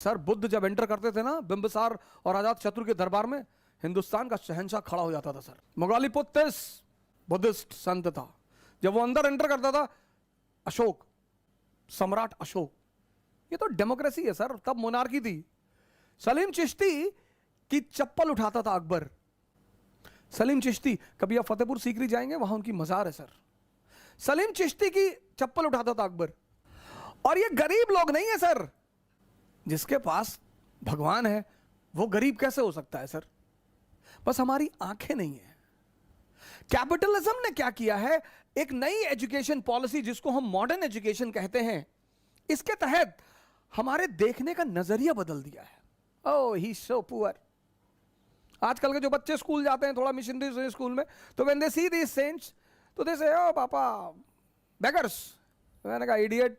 Sir Buddha जब enter करते थे ना बिंबिसार और अजात शत्रु के दरबार में, हिंदुस्तान का शहंशाह खड़ा हो जाता था सर। मोगालीपुत्तिस बुद्धिस्ट संत था, जब वो अंदर एंटर करता था, अशोक, सम्राट अशोक, ये तो डेमोक्रेसी है सर, तब मोनार्की थी। सलीम चिश्ती की चप्पल उठाता था अकबर। सलीम चिश्ती, कभी आप फतेहपुर सीकरी जाएंगे, वहां उनकी मजार है सर। सलीम चिश्ती की चप्पल उठाता था अकबर। और ये गरीब लोग नहीं है सर, जिसके पास भगवान है वो गरीब कैसे हो सकता है सर? बस हमारी आंखें नहीं है। कैपिटलिज्म ने क्या किया है, एक नई एजुकेशन पॉलिसी जिसको हम मॉडर्न एजुकेशन कहते हैं, इसके तहत हमारे देखने का नजरिया बदल दिया है। ओह ही सो पुअर। आजकल के जो बच्चे स्कूल जाते हैं थोड़ा मिशनरी स्कूल में, तो when they C these cents, तो दे से ओ पापा बेगर्स। मैंने कहा idiot,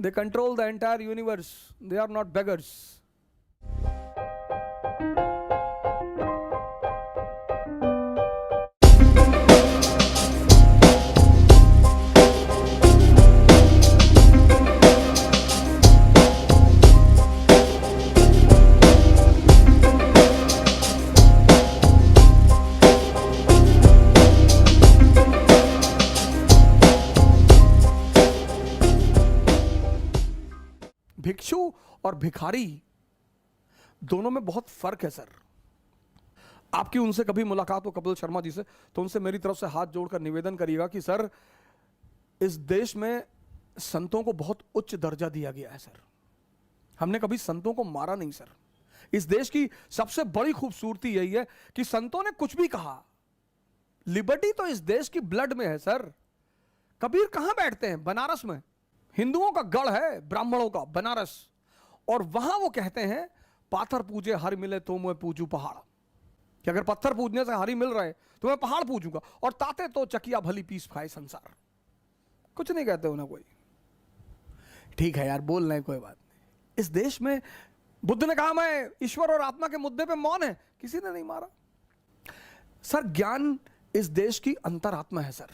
they control the entire universe, they are not beggars. भिक्षु और भिखारी दोनों में बहुत फर्क है सर। आपकी उनसे कभी मुलाकात हो कपिल शर्मा जी से, तो उनसे मेरी तरफ से हाथ जोड़कर निवेदन करिएगा कि सर इस देश में संतों को बहुत उच्च दर्जा दिया गया है सर। हमने कभी संतों को मारा नहीं सर। इस देश की सबसे बड़ी खूबसूरती यही है कि संतों ने कुछ भी कहा, लिबर्टी तो इस देश की ब्लड में है सर। कबीर कहां बैठते हैं? बनारस में। हिंदुओं का गढ़ है ब्राह्मणों का, बनारस। और वहां वो कहते हैं पाथर पूजे हर मिले तो मैं पूजू पहाड़, कि अगर पत्थर पूजने से हरी मिल रहे तो मैं पहाड़ पूजूंगा। और ताते तो चकिया भली पीस खाए संसार। कुछ नहीं कहते उन्हें कोई। ठीक है यार, बोल रहे कोई बात नहीं। इस देश में बुद्ध ने कहा मैं ईश्वर और आत्मा के मुद्दे पे मौन है, किसी ने नहीं मारा सर। ज्ञान इस देश की अंतरात्मा है सर।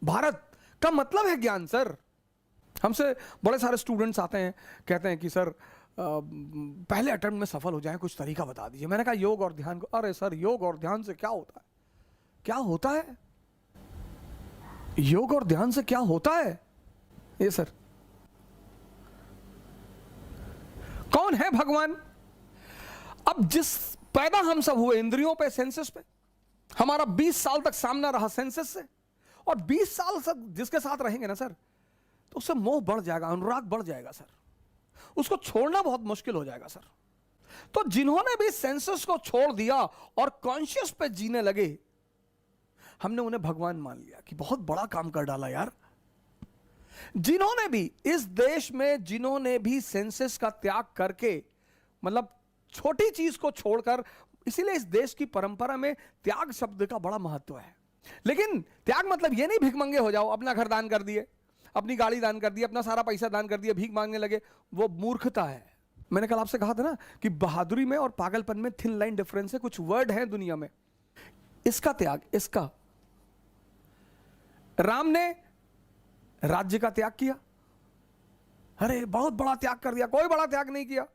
भारत का मतलब है ज्ञान सर। हमसे बड़े सारे स्टूडेंट्स आते हैं, कहते हैं कि सर पहले अटेम्प्ट में सफल हो जाए, कुछ तरीका बता दीजिए। मैंने कहा योग और ध्यान को। अरे सर योग और ध्यान से क्या होता है? क्या होता है योग और ध्यान से? क्या होता है ये सर? कौन है भगवान? अब जिस पैदा हम सब हुए इंद्रियों पे, सेंसेस पे, हमारा 20 साल तक सामना रहा सेंसेस से, और 20 साल तक जिसके साथ रहेंगे ना सर, तो उससे मोह बढ़ जाएगा, अनुराग बढ़ जाएगा सर। उसको छोड़ना बहुत मुश्किल हो जाएगा सर। तो जिन्होंने भी सेंसेस को छोड़ दिया और कॉन्शियस पे जीने लगे, हमने उन्हें भगवान मान लिया कि बहुत बड़ा काम कर डाला यार। जिन्होंने भी इस देश में, जिन्होंने भी सेंसेस का त्याग करके, मतलब छोटी चीज को छोड़कर, इसीलिए इस देश की परंपरा में त्याग शब्द का बड़ा महत्व है। लेकिन त्याग मतलब यह नहीं भिखमंगे हो जाओ, अपना घर दान कर दिए, अपनी गाड़ी दान कर दी, अपना सारा पैसा दान कर दिया, भीख मांगने लगे। वो मूर्खता है। मैंने कल आपसे कहा था ना कि बहादुरी में और पागलपन में थिन लाइन डिफरेंस है। कुछ वर्ड है दुनिया में, इसका त्याग, इसका। राम ने राज्य का त्याग किया, अरे बहुत बड़ा त्याग कर दिया। कोई बड़ा त्याग नहीं किया,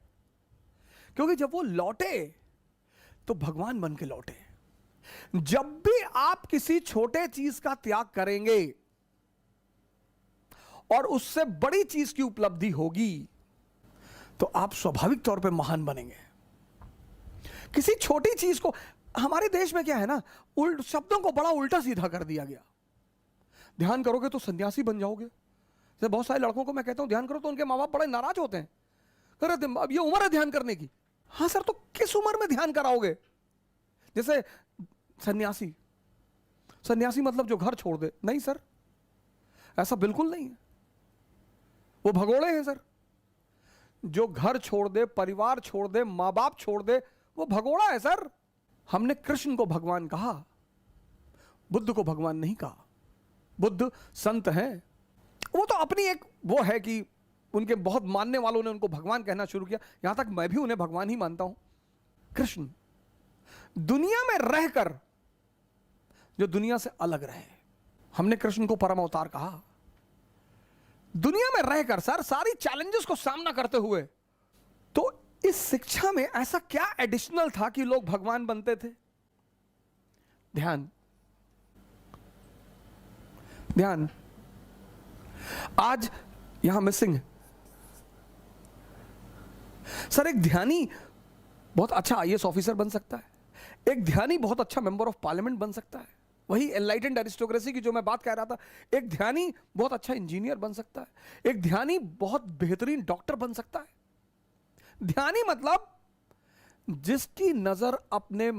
क्योंकि जब वो लौटे तो भगवान बन के लौटे। जब भी आप किसी छोटे चीज का त्याग करेंगे और उससे बड़ी चीज की उपलब्धि होगी, तो आप स्वाभाविक तौर पे महान बनेंगे। किसी छोटी चीज को, हमारे देश में क्या है ना, शब्दों को बड़ा उल्टा सीधा कर दिया गया। ध्यान करोगे तो सन्यासी बन जाओगे। जैसे बहुत सारे लड़कों को मैं कहता हूं ध्यान करो, तो उनके माँ बाप बड़े नाराज होते हैं। अरे अब ये उम्र है ध्यान करने की। हाँ सर, तो किस उम्र में ध्यान कराओगे? जैसे सन्यासी, सन्यासी मतलब जो घर छोड़ दे? नहीं सर, ऐसा बिल्कुल नहीं है। वो भगोड़े हैं सर। जो घर छोड़ दे, परिवार छोड़ दे, मां बाप छोड़ दे, वो भगोड़ा है सर। हमने कृष्ण को भगवान कहा, बुद्ध को भगवान नहीं कहा। बुद्ध संत हैं, वो तो अपनी एक वो है कि उनके बहुत मानने वालों ने उनको भगवान कहना शुरू किया। यहां तक मैं भी उन्हें भगवान ही मानता हूं। कृष्ण दुनिया में रहकर जो दुनिया से अलग रहे, हमने कृष्ण को परम अवतार कहा। दुनिया में रहकर सर सारी चैलेंजेस को सामना करते हुए इस शिक्षा में ऐसा क्या एडिशनल था कि लोग भगवान बनते थे? ध्यान, ध्यान। आज यहां मिसिंग है। सर, एक ध्यानी बहुत अच्छा आईएएस ऑफिसर बन सकता है, एक ध्यानी बहुत अच्छा मेंबर ऑफ पार्लियामेंट बन सकता है, वही एनलाइटेंड एरिस्टोक्रेसी की जो मैं बात कह रहा था। एक ध्यानी बहुत अच्छा इंजीनियर बन सकता है, एक ध्यानी बहुत बेहतरीन डॉक्टर बन सकता है। ध्यानी मतलब जिसकी नजर अपने